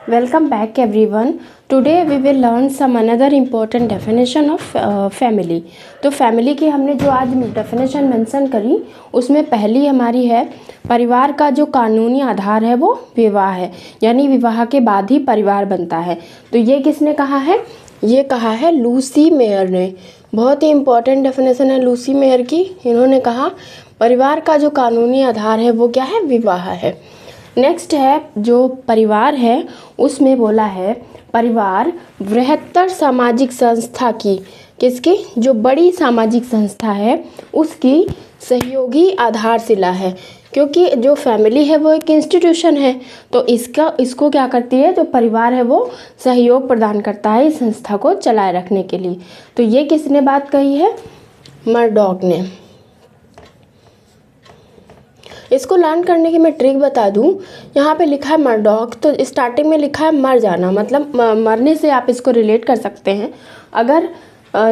Welcome back everyone. Today we will learn some another important definition of family. तो family की हमने जो आज डेफिनेशन मेंशन करी उसमें पहली हमारी है परिवार का जो कानूनी आधार है वो विवाह है, यानी विवाह के बाद ही परिवार बनता है। तो ये किसने कहा है? ये कहा है लूसी मेयर ने। बहुत ही इम्पोर्टेंट डेफिनेशन है लूसी मेयर की। इन्होंने कहा परिवार का जो कानूनी आधार है वो क्या है? विवाह है। नेक्स्ट है जो परिवार है उसमें बोला है परिवार बृहत्तर सामाजिक संस्था की, किसकी? जो बड़ी सामाजिक संस्था है उसकी सहयोगी आधारशिला है, क्योंकि जो फैमिली है वो एक इंस्टीट्यूशन है। तो इसको क्या करती है? जो परिवार है वो सहयोग प्रदान करता है इस संस्था को चलाए रखने के लिए। तो ये किसने बात कही है? मर्डॉक ने। इसको लर्न करने की मैं ट्रिक बता दूं। यहाँ पे लिखा है मर्डॉक, तो स्टार्टिंग में लिखा है मर जाना, मतलब मरने से आप इसको रिलेट कर सकते हैं। अगर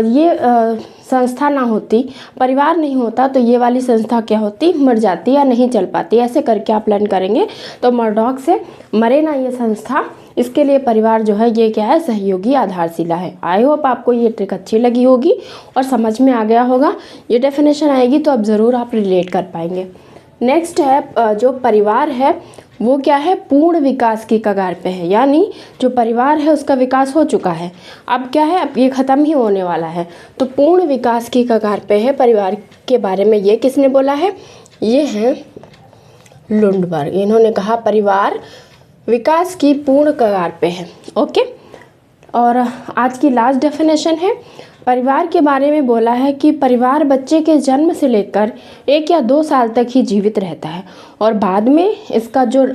ये संस्था ना होती, परिवार नहीं होता, तो ये वाली संस्था क्या होती? मर जाती या नहीं चल पाती। ऐसे करके आप लर्न करेंगे। तो मर्डॉक से मरे ना ये संस्था, इसके लिए परिवार जो है ये क्या है? सहयोगी आधारशिला है। आई होप आपको ये ट्रिक अच्छी लगी होगी और समझ में आ गया होगा। ये डेफिनेशन आएगी तो अब ज़रूर आप रिलेट कर पाएंगे। नेक्स्ट है जो परिवार है वो क्या है? पूर्ण विकास की कगार पे है, यानी जो परिवार है उसका विकास हो चुका है, अब क्या है? अब ये ख़त्म ही होने वाला है। तो पूर्ण विकास की कगार पे है परिवार के बारे में ये किसने बोला है? ये है लुंडबर्ग। इन्होंने कहा परिवार विकास की पूर्ण कगार पे है। ओके। और आज की लास्ट डेफिनेशन है परिवार के बारे में बोला है कि परिवार बच्चे के जन्म से लेकर 1 या 2 साल तक ही जीवित रहता है और बाद में इसका जो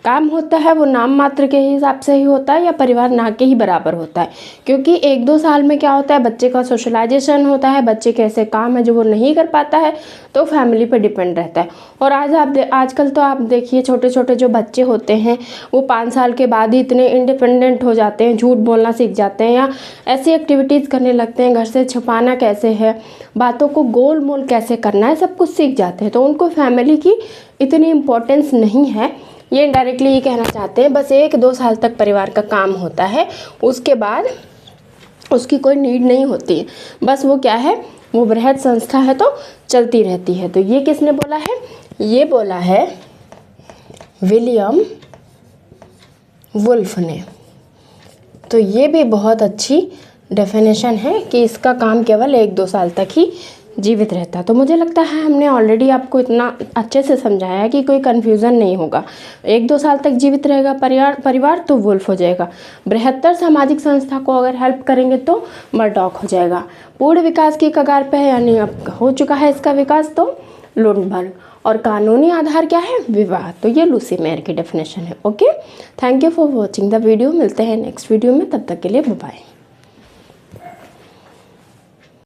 काम होता है वो नाम मात्र के हिसाब से ही होता है या परिवार ना के ही बराबर होता है, क्योंकि 1-2 साल में क्या होता है? बच्चे का सोशलाइजेशन होता है, बच्चे के ऐसे काम है जो वो नहीं कर पाता है, तो फैमिली पर डिपेंड रहता है। और आजकल तो आप देखिए छोटे छोटे जो बच्चे होते हैं वो 5 साल के बाद ही इतने इंडिपेंडेंट हो जाते हैं, झूठ बोलना सीख जाते हैं या ऐसी एक्टिविटीज़ करने लगते हैं, घर से छुपाना कैसे है, बातों को गोल मोल कैसे करना है, सब कुछ सीख जाते हैं। तो उनको फैमिली की इतनी इम्पोर्टेंस नहीं है, ये इनडायरेक्टली ये कहना चाहते हैं। बस 1-2 साल तक परिवार का काम होता है, उसके बाद उसकी कोई नीड नहीं होती है। बस वो क्या है? वो बृहद संस्था है तो चलती रहती है। तो ये किसने बोला है? ये बोला है विलियम वुल्फ ने। तो ये भी बहुत अच्छी डेफिनेशन है कि इसका काम केवल 1-2 साल तक ही जीवित रहता है। तो मुझे लगता है हमने ऑलरेडी आपको इतना अच्छे से समझाया है कि कोई कन्फ्यूज़न नहीं होगा। 1-2 साल तक जीवित रहेगा परिवार तो वुल्फ हो जाएगा। बृहत्तर सामाजिक संस्था को अगर हेल्प करेंगे तो मर्डॉक हो जाएगा। पूर्ण विकास की कगार पे है, यानी अब हो चुका है इसका विकास, तो लुंडबर्ग। और कानूनी आधार क्या है? विवाह। तो ये लूसी मेयर की डेफिनेशन है। Okay, thank you for watching the video. मिलते हैं नेक्स्ट वीडियो में, तब तक के लिए बाय बाय।